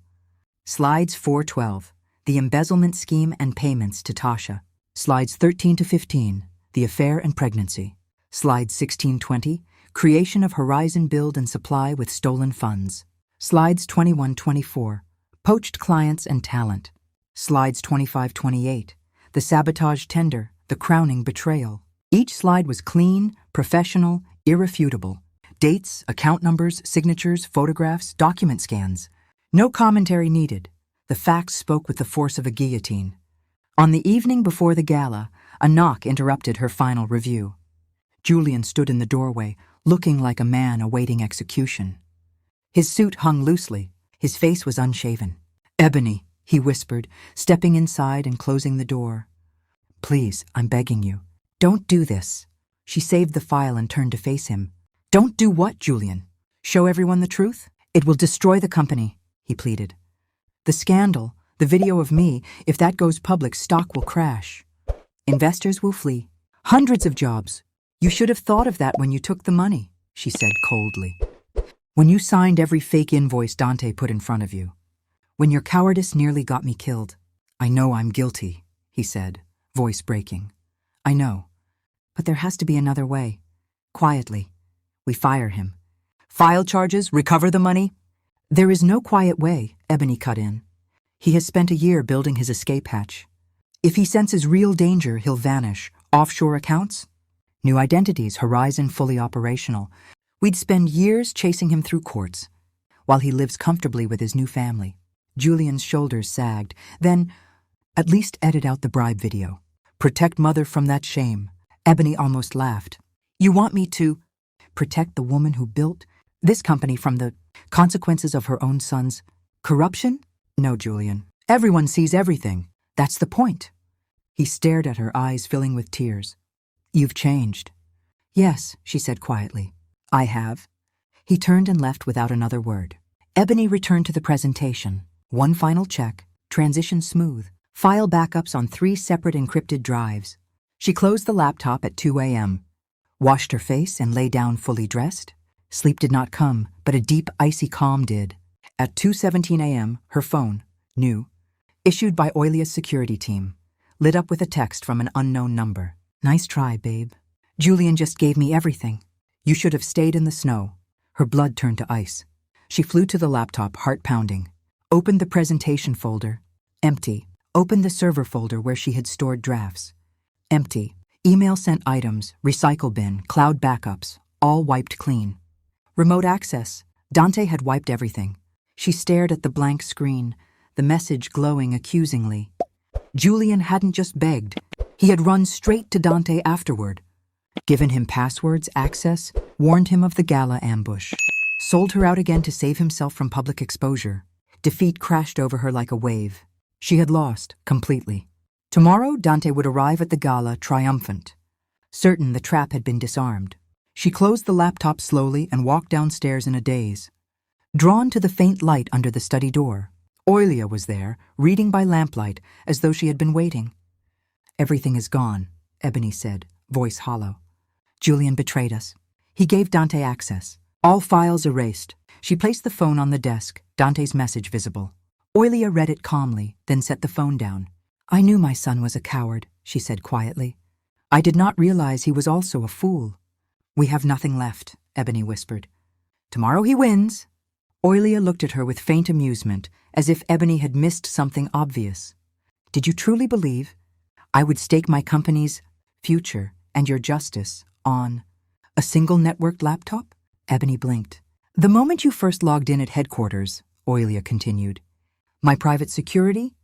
Slides 412, the embezzlement scheme and payments to Tasha. Slides 13 to 15, the affair and pregnancy. Slide 16-20, creation of Horizon Build and Supply with stolen funds. Slides 21-24, poached clients and talent. Slides 25-28, the sabotage tender, the crowning betrayal. Each slide was clean, professional, irrefutable. Dates, account numbers, signatures, photographs, document scans. No commentary needed. The facts spoke with the force of a guillotine. On the evening before the gala, a knock interrupted her final review. Julian stood in the doorway, looking like a man awaiting execution. His suit hung loosely. His face was unshaven. "Ebony," he whispered, stepping inside and closing the door. "Please, I'm begging you. Don't do this." She saved the file and turned to face him. "Don't do what, Julian? Show everyone the truth? It will destroy the company," he pleaded. "The scandal, the video of me, if that goes public, stock will crash. Investors will flee. Hundreds of jobs. You should have thought of that when you took the money," she said coldly. "When you signed every fake invoice Dante put in front of you. When your cowardice nearly got me killed. I know I'm guilty," he said, voice breaking. "I know. But there has to be another way. Quietly. We fire him. File charges, recover the money." "There is no quiet way," Ebony cut in. "He has spent a year building his escape hatch. If he senses real danger, he'll vanish. Offshore accounts? New identities, Horizon fully operational. We'd spend years chasing him through courts, while he lives comfortably with his new family." Julian's shoulders sagged. "Then, at least edit out the bribe video. Protect Mother from that shame." Ebony almost laughed. "You want me to—" Protect the woman who built this company from the consequences of her own son's corruption? No, Julian. Everyone sees everything. That's the point. He stared at her, eyes filling with tears. You've changed. Yes, she said quietly. I have. He turned and left without another word. Ebony returned to the presentation. One final check. Transition smooth. File backups on 3 separate encrypted drives. She closed the laptop at 2 a.m., washed her face and lay down fully dressed. Sleep did not come, but a deep, icy calm did. At 2:17 a.m., her phone, new, issued by Oilia's security team, lit up with a text from an unknown number. Nice try, babe. Julian just gave me everything. You should have stayed in the snow. Her blood turned to ice. She flew to the laptop, heart pounding. Opened the presentation folder. Empty. Opened the server folder where she had stored drafts. Empty. Email sent items, recycle bin, cloud backups, all wiped clean. Remote access. Dante had wiped everything. She stared at the blank screen, the message glowing accusingly. Julian hadn't just begged. He had run straight to Dante afterward. Given him passwords, access, warned him of the gala ambush. Sold her out again to save himself from public exposure. Defeat crashed over her like a wave. She had lost, completely. Tomorrow, Dante would arrive at the gala triumphant. Certain the trap had been disarmed. She closed the laptop slowly and walked downstairs in a daze. Drawn to the faint light under the study door, Oilia was there, reading by lamplight, as though she had been waiting. Everything is gone, Ebony said, voice hollow. Julian betrayed us. He gave Dante access. All files erased. She placed the phone on the desk, Dante's message visible. Oilia read it calmly, then set the phone down. I knew my son was a coward, she said quietly. I did not realize he was also a fool. We have nothing left, Ebony whispered. Tomorrow he wins. Oilia looked at her with faint amusement, as if Ebony had missed something obvious. Did you truly believe I would stake my company's future and your justice on a single networked laptop? Ebony blinked. The moment you first logged in at headquarters, Oilia continued, my private security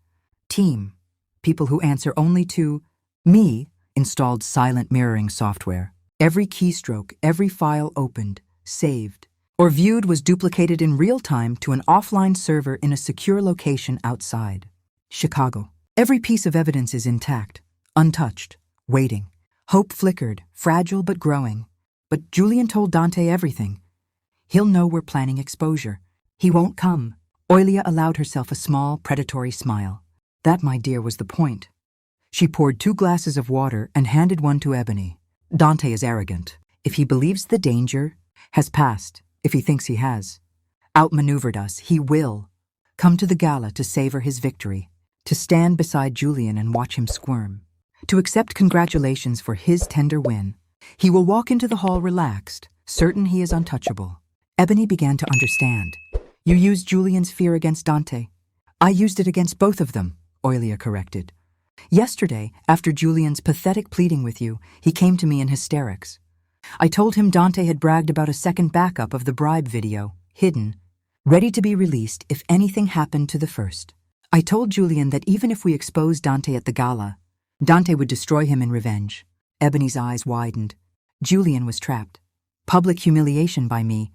team, people who answer only to me, installed silent mirroring software. Every keystroke, every file opened, saved, or viewed was duplicated in real time to an offline server in a secure location outside Chicago. Every piece of evidence is intact, untouched, waiting. Hope flickered, fragile but growing. But Julian told Dante everything. He'll know we're planning exposure. He won't come. Oilia allowed herself a small, predatory smile. That, my dear, was the point. She poured 2 glasses of water and handed one to Ebony. Dante is arrogant. If he believes the danger has passed, if he thinks he has outmaneuvered us, he will come to the gala to savor his victory, to stand beside Julian and watch him squirm, to accept congratulations for his tender win. He will walk into the hall relaxed, certain he is untouchable. Ebony began to understand. You used Julian's fear against Dante. I used it against both of them, Oilia corrected. Yesterday, after Julian's pathetic pleading with you, he came to me in hysterics. I told him Dante had bragged about a second backup of the bribe video, hidden, ready to be released if anything happened to the first. I told Julian that even if we exposed Dante at the gala, Dante would destroy him in revenge. Ebony's eyes widened. Julian was trapped. Public humiliation by me,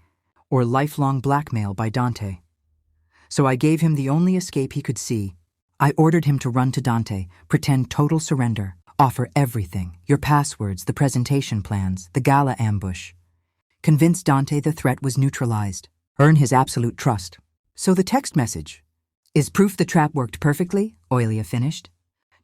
or lifelong blackmail by Dante. So I gave him the only escape he could see. I ordered him to run to Dante, pretend total surrender, offer everything, your passwords, the presentation plans, the gala ambush. Convince Dante the threat was neutralized, earn his absolute trust. So the text message is proof the trap worked perfectly, Oilia finished.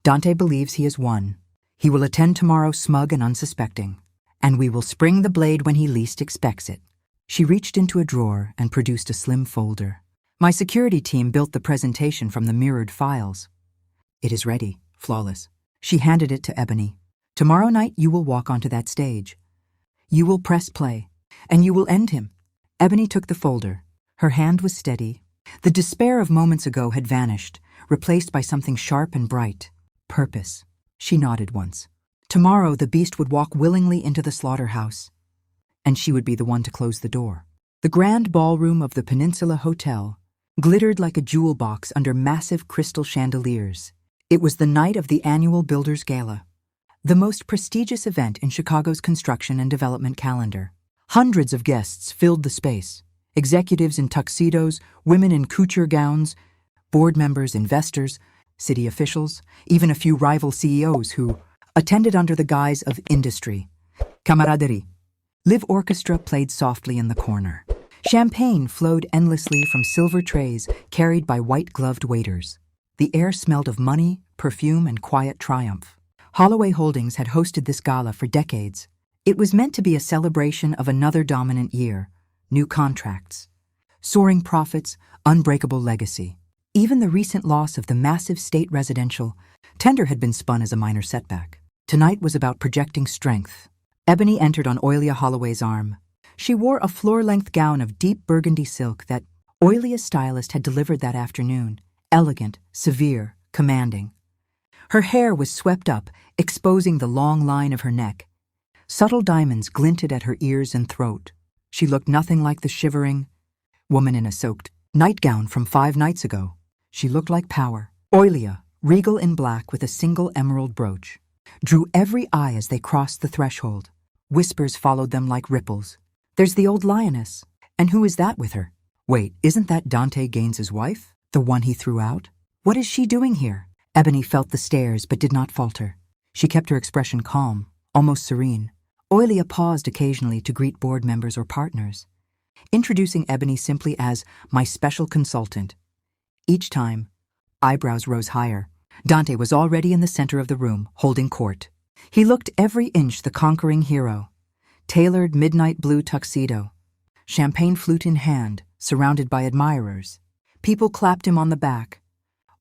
Dante believes he has won. He will attend tomorrow smug and unsuspecting, and we will spring the blade when he least expects it. She reached into a drawer and produced a slim folder. My security team built the presentation from the mirrored files. It is ready, flawless. She handed it to Ebony. Tomorrow night you will walk onto that stage. You will press play, and you will end him. Ebony took the folder. Her hand was steady. The despair of moments ago had vanished, replaced by something sharp and bright. Purpose. She nodded once. Tomorrow the beast would walk willingly into the slaughterhouse, and she would be the one to close the door. The grand ballroom of the Peninsula Hotel glittered like a jewel box under massive crystal chandeliers. It was the night of the annual Builders Gala, the most prestigious event in Chicago's construction and development calendar. Hundreds of guests filled the space. Executives in tuxedos, women in couture gowns, board members, investors, city officials, even a few rival CEOs who attended under the guise of industry. Camaraderie. Live orchestra played softly in the corner. Champagne flowed endlessly from silver trays carried by white-gloved waiters. The air smelled of money, perfume, and quiet triumph. Holloway Holdings had hosted this gala for decades. It was meant to be a celebration of another dominant year, new contracts, soaring profits, unbreakable legacy. Even the recent loss of the massive state residential tender had been spun as a minor setback. Tonight was about projecting strength. Ebony entered on Oilia Holloway's arm. She wore a floor-length gown of deep burgundy silk that Oilia's stylist had delivered that afternoon, elegant, severe, commanding. Her hair was swept up, exposing the long line of her neck. Subtle diamonds glinted at her ears and throat. She looked nothing like the shivering woman in a soaked nightgown from 5 nights ago. She looked like power. Oilia, regal in black with a single emerald brooch, drew every eye as they crossed the threshold. Whispers followed them like ripples. There's the old lioness. And who is that with her? Wait, isn't that Dante Gaines's wife? The one he threw out? What is she doing here? Ebony felt the stares but did not falter. She kept her expression calm, almost serene. Oilia paused occasionally to greet board members or partners, introducing Ebony simply as my special consultant. Each time, eyebrows rose higher. Dante was already in the center of the room, holding court. He looked every inch the conquering hero. Tailored midnight blue tuxedo, champagne flute in hand, surrounded by admirers. People clapped him on the back,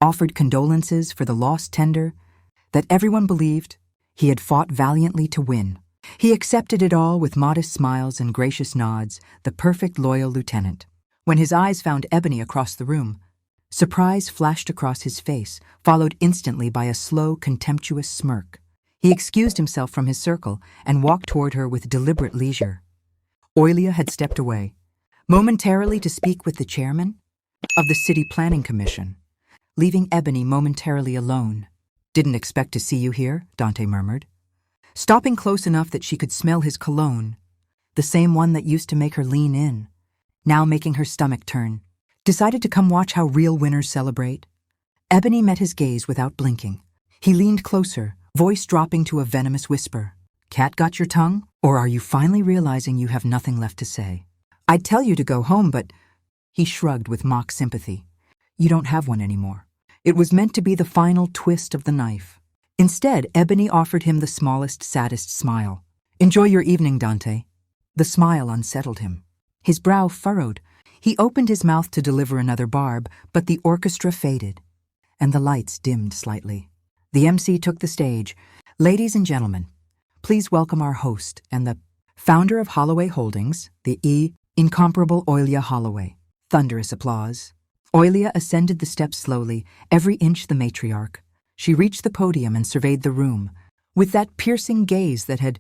offered condolences for the lost tender that everyone believed he had fought valiantly to win. He accepted it all with modest smiles and gracious nods, the perfect loyal lieutenant. When his eyes found Ebony across the room, surprise flashed across his face, followed instantly by a slow, contemptuous smirk. He excused himself from his circle and walked toward her with deliberate leisure. Oilia had stepped away, momentarily to speak with the chairman of the City Planning Commission, leaving Ebony momentarily alone. Didn't expect to see you here, Dante murmured, stopping close enough that she could smell his cologne, the same one that used to make her lean in, now making her stomach turn. Decided to come watch how real winners celebrate? Ebony met his gaze without blinking. He leaned closer, voice dropping to a venomous whisper. Cat got your tongue? Or are you finally realizing you have nothing left to say? I'd tell you to go home, but... He shrugged with mock sympathy. You don't have one anymore. It was meant to be the final twist of the knife. Instead, Ebony offered him the smallest, saddest smile. Enjoy your evening, Dante. The smile unsettled him. His brow furrowed. He opened his mouth to deliver another barb, but the orchestra faded, and the lights dimmed slightly. The MC took the stage. Ladies and gentlemen, please welcome our host and the founder of Holloway Holdings, the incomparable Oilia Holloway. Thunderous applause. Oilia ascended the steps slowly, every inch the matriarch. She reached the podium and surveyed the room, with that piercing gaze that had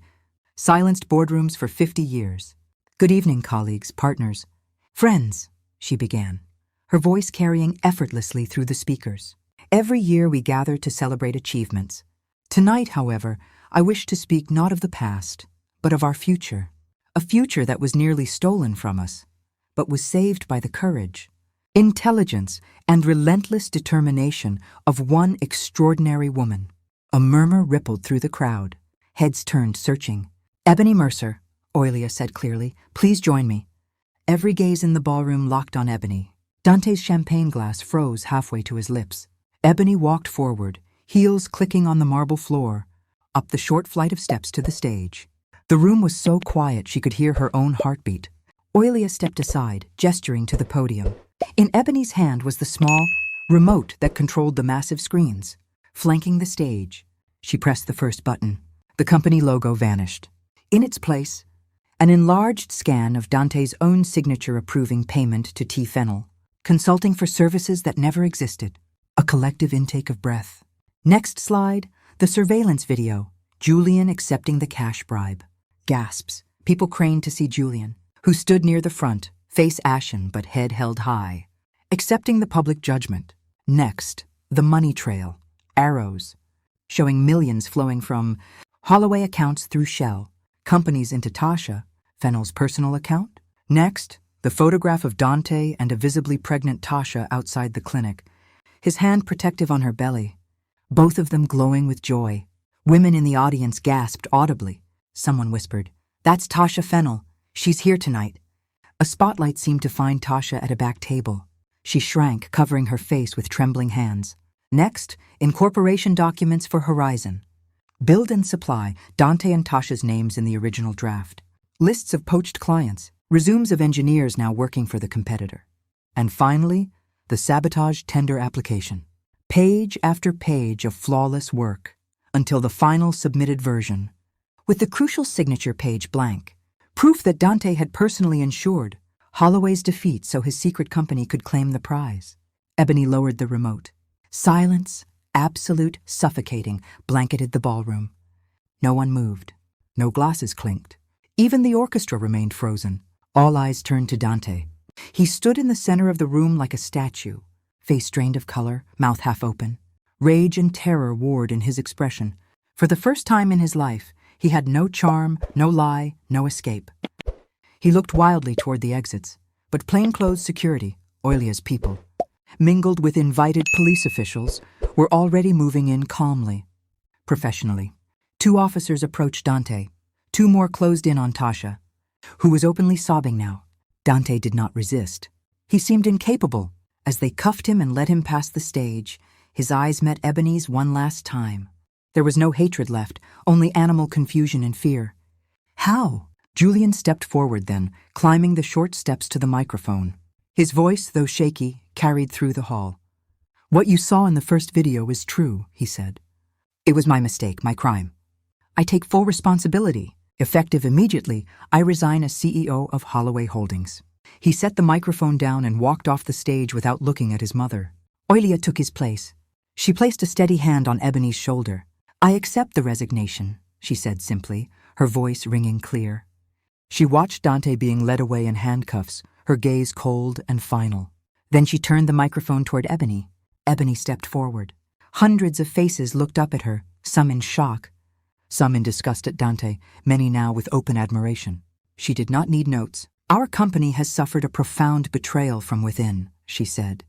silenced boardrooms for 50 years. Good evening, colleagues, partners, friends, she began, her voice carrying effortlessly through the speakers. Every year we gather to celebrate achievements. Tonight, however, I wish to speak not of the past, but of our future. A future that was nearly stolen from us, but was saved by the courage, intelligence, and relentless determination of one extraordinary woman. A murmur rippled through the crowd. Heads turned, searching. Ebony Mercer, Oilia said clearly, please join me. Every gaze in the ballroom locked on Ebony. Dante's champagne glass froze halfway to his lips. Ebony walked forward, heels clicking on the marble floor, up the short flight of steps to the stage. The room was so quiet she could hear her own heartbeat. Oilia stepped aside, gesturing to the podium. In Ebony's hand was the small remote that controlled the massive screens. Flanking the stage, she pressed the first button. The company logo vanished. In its place, an enlarged scan of Dante's own signature approving payment to T. Fennel, consulting for services that never existed. A collective intake of breath. Next slide, the surveillance video. Julian accepting the cash bribe. Gasps. People craned to see Julian, who stood near the front, face ashen but head held high, accepting the public judgment. Next, the money trail. Arrows, showing millions flowing from Holloway accounts through Shell, companies into Tasha, Fennel's personal account. Next, the photograph of Dante and a visibly pregnant Tasha outside the clinic, his hand protective on her belly, both of them glowing with joy. Women in the audience gasped audibly. Someone whispered, "That's Tasha Fennel. She's here tonight." A spotlight seemed to find Tasha at a back table. She shrank, covering her face with trembling hands. Next, incorporation documents for Horizon. Build and supply, Dante and Tasha's names in the original draft. Lists of poached clients, resumes of engineers now working for the competitor. And finally, the sabotage tender application. Page after page of flawless work, until the final submitted version, with the crucial signature page blank. Proof that Dante had personally ensured Holloway's defeat so his secret company could claim the prize. Ebony lowered the remote. Silence, absolute, suffocating, blanketed the ballroom. No one moved. No glasses clinked. Even the orchestra remained frozen. All eyes turned to Dante. He stood in the center of the room like a statue, face drained of color, mouth half open. Rage and terror warred in his expression. For the first time in his life, he had no charm, no lie, no escape. He looked wildly toward the exits, but plainclothes security, Oilia's people, mingled with invited police officials, were already moving in calmly, professionally. 2 officers approached Dante. 2 more closed in on Tasha, who was openly sobbing now. Dante did not resist. He seemed incapable. As they cuffed him and led him past the stage, his eyes met Ebony's one last time. There was no hatred left, only animal confusion and fear. How? Julian stepped forward then, climbing the short steps to the microphone. His voice, though shaky, carried through the hall. "What you saw in the first video is true," he said. "It was my mistake, my crime. I take full responsibility. Effective immediately, I resign as CEO of Holloway Holdings." He set the microphone down and walked off the stage without looking at his mother. Oilia took his place. She placed a steady hand on Ebony's shoulder. "I accept the resignation," she said simply, her voice ringing clear. She watched Dante being led away in handcuffs, her gaze cold and final. Then she turned the microphone toward Ebony. Ebony stepped forward. Hundreds of faces looked up at her, some in shock, some in disgust at Dante, many now with open admiration. She did not need notes. "Our company has suffered a profound betrayal from within," she said,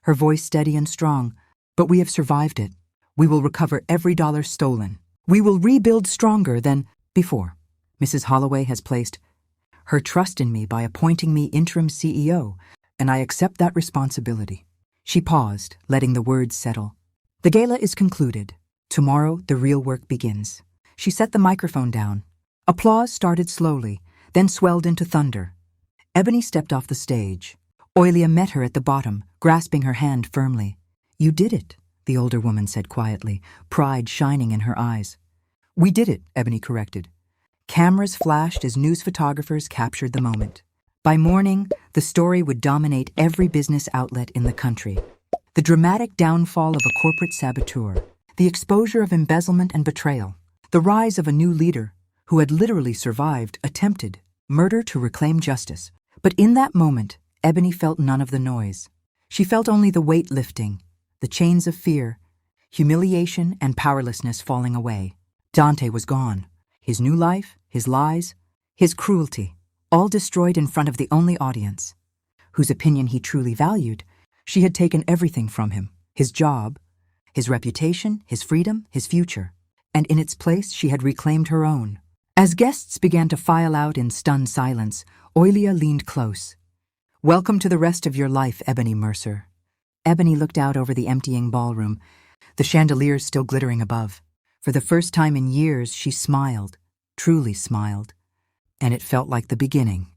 her voice steady and strong, "but we have survived it. We will recover every dollar stolen. We will rebuild stronger than before. Mrs. Holloway has placed her trust in me by appointing me interim CEO, and I accept that responsibility." She paused, letting the words settle. "The gala is concluded. Tomorrow, the real work begins." She set the microphone down. Applause started slowly, then swelled into thunder. Ebony stepped off the stage. Oilia met her at the bottom, grasping her hand firmly. "You did it," the older woman said quietly, pride shining in her eyes. "We did it," Ebony corrected. Cameras flashed as news photographers captured the moment. By morning, the story would dominate every business outlet in the country. The dramatic downfall of a corporate saboteur, the exposure of embezzlement and betrayal, the rise of a new leader who had literally survived attempted murder to reclaim justice. But in that moment, Ebony felt none of the noise. She felt only the weight lifting, the chains of fear, humiliation and powerlessness falling away. Dante was gone. His new life, his lies, his cruelty, all destroyed in front of the only audience, whose opinion he truly valued. She had taken everything from him, his job, his reputation, his freedom, his future, and in its place she had reclaimed her own. As guests began to file out in stunned silence, Oilia leaned close. "Welcome to the rest of your life, Ebony Mercer." Ebony looked out over the emptying ballroom, the chandeliers still glittering above. For the first time in years, she smiled, truly smiled, and it felt like the beginning.